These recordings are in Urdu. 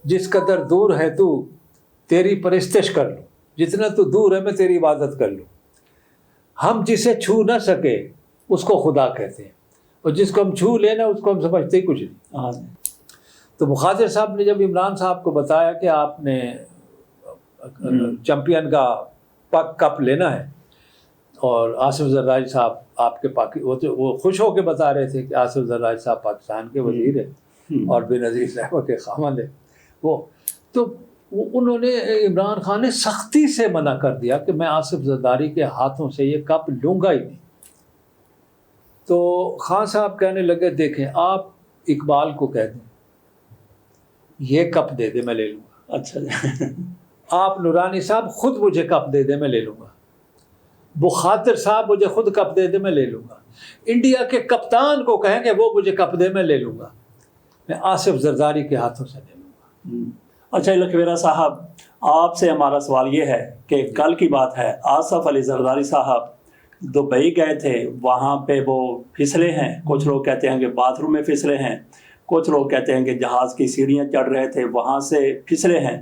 جس قدر دور ہے تو تیری پرستش کر لوں، جتنا تو دور ہے میں تیری عبادت کر لوں۔ ہم جسے چھو نہ سکے اس کو خدا کہتے ہیں، اور جس کو ہم چھو لینا اس کو ہم سمجھتے ہی کچھ نہیں۔ تو مخاطر صاحب نے جب عمران صاحب کو بتایا کہ آپ نے چیمپئن کا کپ لینا ہے، اور آصف زرداری صاحب آپ کے وہ خوش ہو کے بتا رہے تھے کہ آصف زرداری صاحب پاکستان کے وزیر ہیں اور بے نظیر صاحبہ کے خاوند ہیں، تو انہوں نے عمران خان نے سختی سے منع کر دیا کہ میں آصف زرداری کے ہاتھوں سے یہ کپ لوں گا ہی نہیں۔ تو خان صاحب کہنے لگے دیکھیں آپ اقبال کو کہہ دیں یہ کپ دے دے میں لے لوں گا۔ اچھا آپ نورانی صاحب خود مجھے کپ دے دے میں لے لوں گا، بخاطر صاحب مجھے خود کپ دے دے میں لے لوں گا، انڈیا کے کپتان کو کہیں گے وہ مجھے کپ دے میں لے لوں گا، میں آصف زرداری کے ہاتھوں سے لے لوں گا۔ اچھا لکھویرہ صاحب، آپ سے ہمارا سوال یہ ہے کہ کل کی بات ہے، آصف علی زرداری صاحب دبئی گئے تھے، وہاں پہ وہ پھسلے ہیں، کچھ لوگ کہتے ہیں کہ باتھ روم میں پھسلے ہیں، کچھ لوگ کہتے ہیں کہ جہاز کی سیڑھیاں چڑھ رہے تھے وہاں سے پھسلے ہیں۔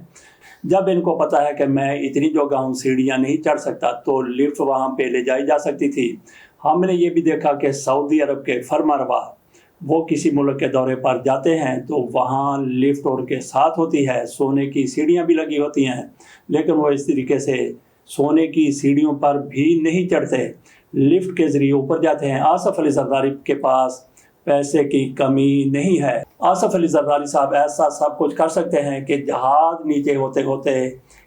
جب ان کو پتا ہے کہ میں اتنی جگہ ہوں سیڑھیاں نہیں چڑھ سکتا تو لفٹ وہاں پہ لے جائی جا سکتی تھی۔ ہم نے یہ بھی دیکھا کہ سعودی عرب کے فرما روا وہ کسی ملک کے دورے پر جاتے ہیں تو وہاں لفٹ ان کے ساتھ ہوتی ہے، سونے کی سیڑھیاں بھی لگی ہوتی ہیں، لیکن وہ اس طریقے سے سونے کی سیڑھیوں پر بھی نہیں چڑھتے، لفٹ کے ذریعے اوپر جاتے ہیں۔ آصف علی زرداری کے پاس پیسے کی کمی نہیں ہے، آصف علی زرداری صاحب ایسا سب کچھ کر سکتے ہیں کہ جہاز نیچے ہوتے ہوتے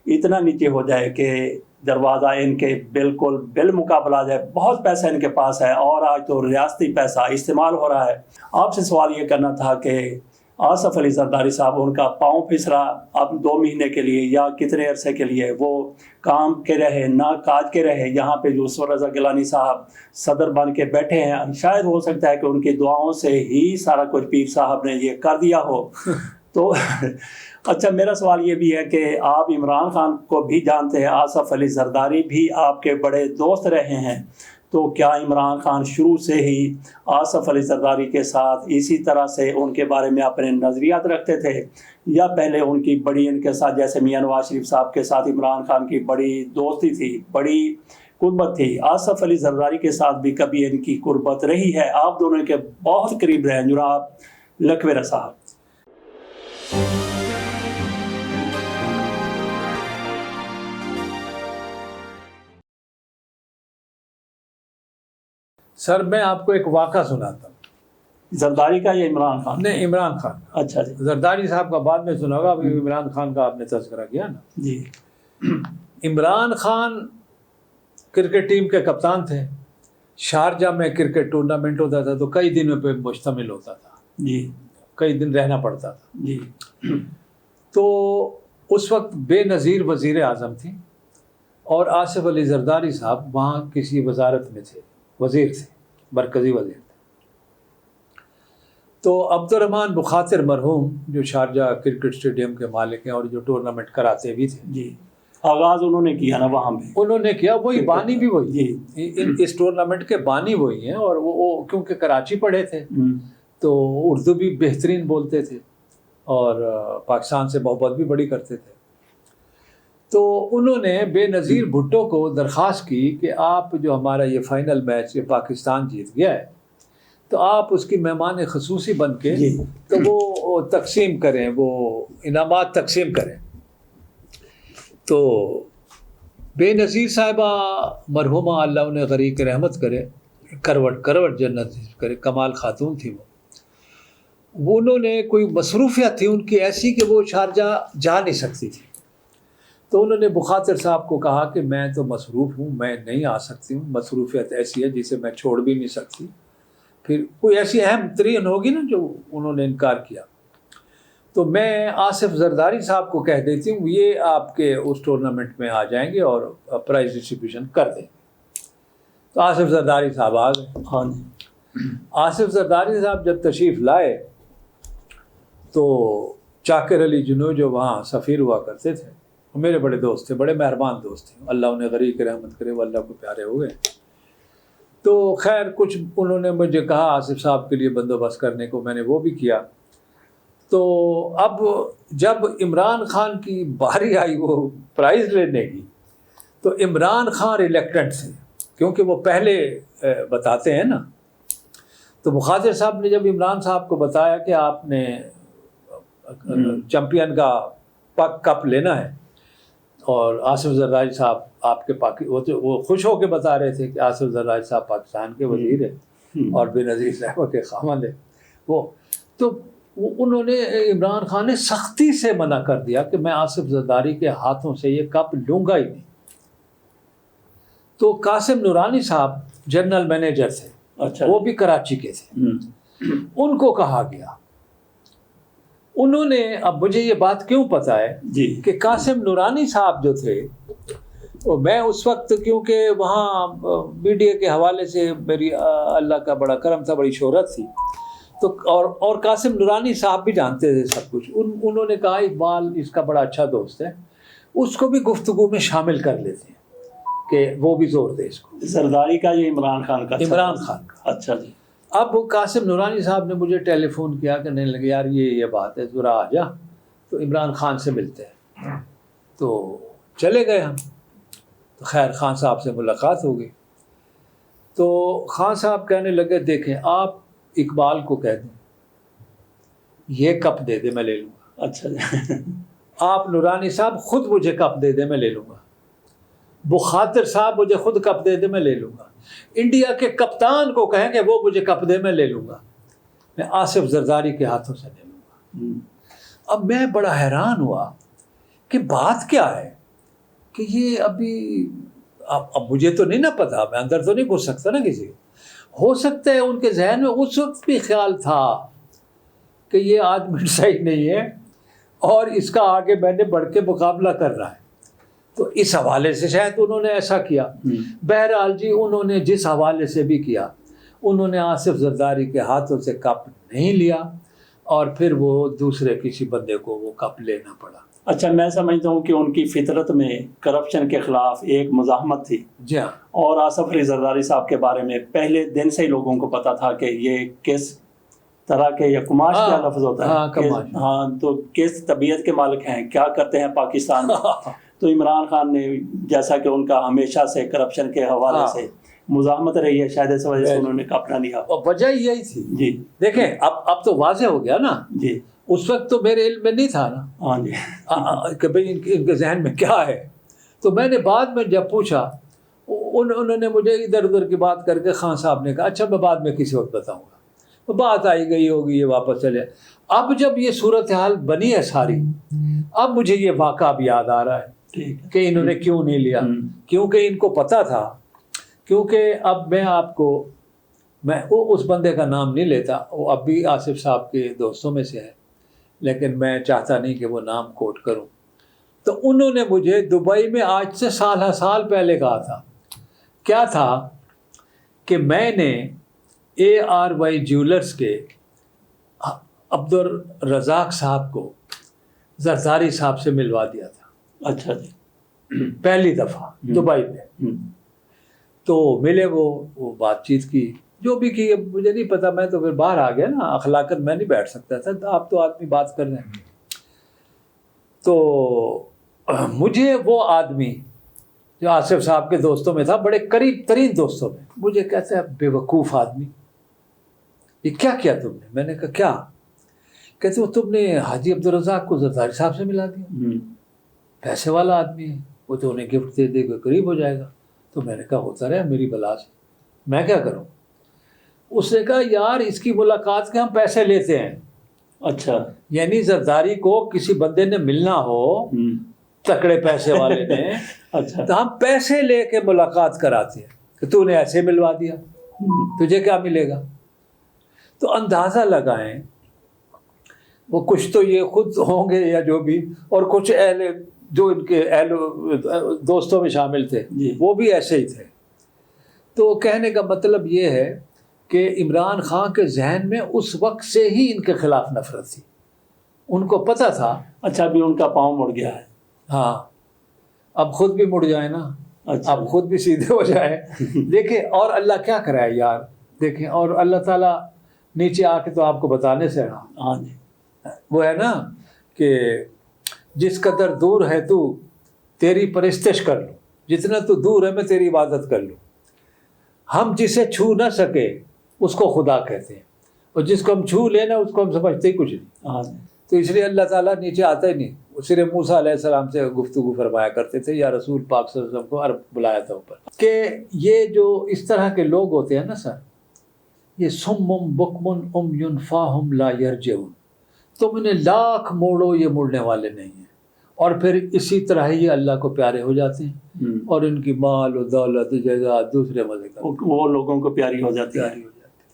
اتنا نیچے ہو جائے کہ دروازہ ان کے بالکل بالمقابلہ آ جائے، بہت پیسہ ان کے پاس ہے، اور آج تو ریاستی پیسہ استعمال ہو رہا ہے۔ آپ سے سوال یہ کرنا تھا کہ آصف علی زرداری صاحب ان کا پاؤں پھسرا اب 2 مہینے کے لیے یا کتنے عرصے کے لیے، وہ کام کے رہے نہ کاج کے رہے، یہاں پہ یوسف رضا گیلانی صاحب صدر بن کے بیٹھے ہیں، شاید ہو سکتا ہے کہ ان کی دعاؤں سے ہی سارا کچھ پیر صاحب نے یہ کر دیا ہو۔ تو اچھا میرا سوال یہ بھی ہے کہ آپ عمران خان کو بھی جانتے ہیں، آصف علی زرداری بھی آپ کے بڑے دوست رہے ہیں، تو کیا عمران خان شروع سے ہی آصف علی زرداری کے ساتھ اسی طرح سے ان کے بارے میں اپنے نظریات رکھتے تھے، یا پہلے ان کی بڑی ان کے ساتھ جیسے میاں نواز شریف صاحب کے ساتھ عمران خان کی بڑی دوستی تھی، بڑی قربت تھی، آصف علی زرداری کے ساتھ بھی کبھی ان کی قربت رہی ہے؟ آپ دونوں کے بہت قریب رہے جناب لکھویرہ صاحب۔ سر میں آپ کو ایک واقعہ سناتا ہوں۔ زرداری کا یا عمران خان؟ نہیں، عمران خان کا۔ اچھا جی، زرداری صاحب کا بعد میں سنا ہوگا، ابھی عمران خان کا آپ نے تذکرہ کیا نا جی۔ عمران خان کرکٹ ٹیم کے کپتان تھے، شارجہ میں کرکٹ ٹورنامنٹ ہوتا تھا تو کئی دنوں پہ مشتمل ہوتا تھا، جی کئی دن رہنا پڑتا تھا۔ جی تو اس وقت بے نظیر وزیر اعظم تھی، اور آصف علی زرداری صاحب وہاں کسی وزارت میں تھے، وزیر تھے، مرکزی وزیر تھے۔ تو عبد الرحمن بخاطر مرحوم جو شارجہ کرکٹ اسٹیڈیم کے مالک ہیں اور جو ٹورنامنٹ کراتے بھی تھے، جی، آغاز انہوں نے کیا نا وہاں پہ، انہوں نے کیا، وہی بانی بھی وہی، جی، اس ٹورنامنٹ کے بانی وہی ہیں، اور وہ کیونکہ کراچی پڑھے تھے تو اردو بھی بہترین بولتے تھے اور پاکستان سے محبت بھی بڑی کرتے تھے۔ تو انہوں نے بے نظیر بھٹو کو درخواست کی کہ آپ جو ہمارا یہ فائنل میچ یہ پاکستان جیت گیا ہے تو آپ اس کی مہمان خصوصی بن کے تو وہ تقسیم کریں، وہ انعامات تقسیم کریں۔ تو بے نظیر صاحبہ مرحومہ اللہ انہیں غریق رحمت کرے، کروٹ جنت کرے، کمال خاتون تھی وہ انہوں نے کوئی مصروفیت تھی ان کی ایسی کہ وہ شارجہ جا نہیں سکتی تھی، تو انہوں نے بخاطر صاحب کو کہا کہ میں تو مصروف ہوں، میں نہیں آ سکتی ہوں، مصروفیت ایسی ہے جسے میں چھوڑ بھی نہیں سکتی، پھر کوئی ایسی اہم ترین ہوگی نا جو انہوں نے انکار کیا، تو میں آصف زرداری صاحب کو کہہ دیتی ہوں یہ آپ کے اس ٹورنامنٹ میں آ جائیں گے اور پرائز ڈسٹریبیوشن کر دیں گے۔ تو آصف زرداری صاحب آ گئے۔ ہاں، آصف زرداری صاحب جب تشریف لائے تو چاکر علی جنو جو وہاں سفیر ہوا کرتے تھے، میرے بڑے دوست تھے، بڑے مہربان دوست تھے، اللہ انہیں غریق رحمت کرے، وہ اللہ کو پیارے ہو گئے۔ تو خیر کچھ انہوں نے مجھے کہا آصف صاحب کے لیے بندوبست کرنے کو، میں نے وہ بھی کیا۔ تو اب جب عمران خان کی باری آئی وہ پرائز لینے کی تو عمران خان ریلیکٹنٹ تھے کیونکہ وہ پہلے بتاتے ہیں نا. تو مخاطر صاحب نے جب عمران صاحب کو بتایا کہ آپ نے چیمپئن کا کپ لینا ہے اور آصف زرداری صاحب آپ کے وہ خوش ہو کے بتا رہے تھے کہ آصف زرداری صاحب پاکستان کے وزیر ہیں اور بے-نظیر صاحب کے خاوند ہیں وہ، تو انہوں نے عمران خان نے سختی سے منع کر دیا کہ میں آصف زرداری کے ہاتھوں سے یہ کپ لوں گا ہی نہیں. تو قاسم نورانی صاحب جنرل مینیجر تھے، اچھا وہ بھی کراچی کے تھے، ان کو کہا گیا. انہوں نے، اب مجھے یہ بات کیوں پتا ہے جی کہ قاسم نورانی صاحب جو تھے، میں اس وقت کیونکہ وہاں میڈیا کے حوالے سے میری اللہ کا بڑا کرم تھا، بڑی شہرت تھی، تو اور قاسم نورانی صاحب بھی جانتے تھے سب کچھ. انہوں نے کہا اقبال اس کا بڑا اچھا دوست ہے، اس کو بھی گفتگو میں شامل کر لیتے ہیں کہ وہ بھی زور دے اس کو. زرداری کا یہ عمران خان کا؟ عمران خان کا. اچھا جی. اب قاسم نورانی صاحب نے مجھے ٹیلی فون کیا کہ نہیں لگے یار یہ بات ہے، ذرا آ جا تو عمران خان سے ملتے ہیں. تو چلے گئے ہم. تو خیر خان صاحب سے ملاقات ہو گئی. تو خان صاحب کہنے لگے دیکھیں آپ اقبال کو کہہ دیں یہ کپ دے دے میں لے لوں گا. اچھا جی. آپ نورانی صاحب خود مجھے کپ دے دے میں لے لوں گا. بخاطر صاحب مجھے خود کپ دے دے میں لے لوں گا. انڈیا کے کپتان کو کہیں کہ وہ مجھے کپ دے میں لے لوں گا. میں آصف زرداری کے ہاتھوں سے لے لوں گا. اب میں بڑا حیران ہوا کہ بات کیا ہے کہ یہ ابھی اب مجھے تو نہیں نا پتا، میں اندر تو نہیں گھس سکتا نا کسی. ہو سکتا ہے ان کے ذہن میں اس وقت بھی خیال تھا کہ یہ آدمی صحیح نہیں ہے اور اس کا آگے میں نے بڑھ کے مقابلہ کرنا ہے، تو اس حوالے سے شاید انہوں نے ایسا کیا. بہرحال جی انہوں نے جس حوالے سے بھی کیا، انہوں نے آصف زرداری کے ہاتھوں سے کپ نہیں لیا اور پھر وہ دوسرے کسی بندے کو وہ کپ لینا پڑا. اچھا، میں سمجھتا ہوں کہ ان کی فطرت میں کرپشن کے خلاف ایک مزاحمت تھی. جی ہاں. اور آصف علی زرداری صاحب کے بارے میں پہلے دن سے ہی لوگوں کو پتا تھا کہ یہ کس طرح کے، یا کماش کیا لفظ ہوتا ہے، ہاں، تو کس طبیعت کے مالک ہیں، کیا کرتے ہیں پاکستان میں. تو عمران خان نے، جیسا کہ ان کا ہمیشہ سے کرپشن کے حوالے سے مزاحمت رہی ہے، شاید اس وجہ سے انہوں نے کپ نہ لیا. وجہ یہی تھی. جی دیکھیں اب تو واضح ہو گیا نا. جی. اس وقت تو میرے علم میں نہیں تھا نا. ہاں جی. کہ بھئی ان کے ذہن میں کیا ہے. تو میں نے بعد میں جب پوچھا، انہوں نے مجھے ادھر ادھر کی بات کر کے خان صاحب نے کہا اچھا میں بعد میں کسی وقت بتاؤں گا. تو بات آئی گئی ہوگی، یہ واپس چلے. اب جب یہ صورتحال بنی ہے ساری، اب مجھے یہ واقعہ بھی یاد آ رہا ہے کہ انہوں نے کیوں نہیں لیا. کیونکہ ان کو پتا تھا، کیونکہ اب میں آپ کو، میں اس بندے کا نام نہیں لیتا، وہ اب بھی آصف صاحب کے دوستوں میں سے ہے، لیکن میں چاہتا نہیں کہ وہ نام کوٹ کروں. تو انہوں نے مجھے دبئی میں آج سے سال پہلے کہا تھا، کیا تھا کہ میں نے ARY جیولرز کے عبدالرزاق صاحب کو زرداری صاحب سے ملوا دیا تھا. اچھا جی. پہلی دفعہ دبئی میں. تو ملے، وہ بات چیت کی، جو بھی کی مجھے نہیں پتا، میں تو پھر باہر آ گیا نا، اخلاقاً میں نہیں بیٹھ سکتا تھا. آپ تو آدمی بات کر رہے ہیں. تو مجھے وہ آدمی جو آصف صاحب کے دوستوں میں تھا، بڑے قریب ترین دوستوں میں، مجھے کہتا ہے بے وقوف آدمی، یہ کیا کیا تم نے؟ میں نے کہا کیا؟ کہتے ہو تم نے حاجی عبدالرزاق کو زرداری صاحب سے ملا دیا. پیسے والا آدمی ہے، وہ تو انہیں گفٹ دے دے کے قریب ہو جائے گا. تو میں نے کہا ہوتا رہے میری بلا سے، میں کیا کروں. اس نے کہا یار اس کی ملاقات کے ہم پیسے لیتے ہیں. اچھا. یعنی زرداری کو کسی بندے نے ملنا ہو، تکڑے پیسے والے نے، اچھا، تو ہم پیسے لے کے ملاقات کراتے ہیں کہ تو نے ایسے ملوا دیا، تجھے کیا ملے گا. تو اندازہ لگائیں وہ کچھ تو یہ خود ہوں گے یا جو بھی، اور کچھ اہل جو ان کے اہل دوستوں میں شامل تھے وہ بھی ایسے ہی تھے. تو کہنے کا مطلب یہ ہے کہ عمران خان کے ذہن میں اس وقت سے ہی ان کے خلاف نفرت تھی. ان کو پتہ تھا. اچھا، ابھی ان کا پاؤں مڑ گیا ہے. ہاں، اب خود بھی مڑ جائے نا. اچھا. اب خود بھی سیدھے ہو جائے. دیکھیں اور اللہ کیا کرائے یار. دیکھیں اور اللہ تعالیٰ نیچے آ کے تو آپ کو بتانے سے رہا. ہاں جی. وہ ہے نا کہ جس قدر دور ہے تو تیری پرستش کر لوں، جتنا تو دور ہے میں تیری عبادت کر لوں. ہم جسے چھو نہ سکے اس کو خدا کہتے ہیں، اور جس کو ہم چھو لینا اس کو ہم سمجھتے ہی کچھ نہیں. تو اس لیے اللہ تعالیٰ نیچے آتا ہی نہیں. صرف موسیٰ علیہ السلام سے گفتگو فرمایا کرتے تھے، یا رسول پاک صلی اللہ علیہ وسلم کو عرب بلایا تھا اوپر. کہ یہ جو اس طرح کے لوگ ہوتے ہیں نا سر، یہ سمم بکمن عمیٌ فاہم لا یرجعون، تم انہیں لاکھ موڑو یہ مڑنے والے نہیں ہیں. اور پھر اسی طرح یہ اللہ کو پیارے ہو جاتے ہیں، اور ان کی مال و دولت جائیداد دوسرے مزے کا وہ لوگوں کو پیاری ہو جاتی ہے.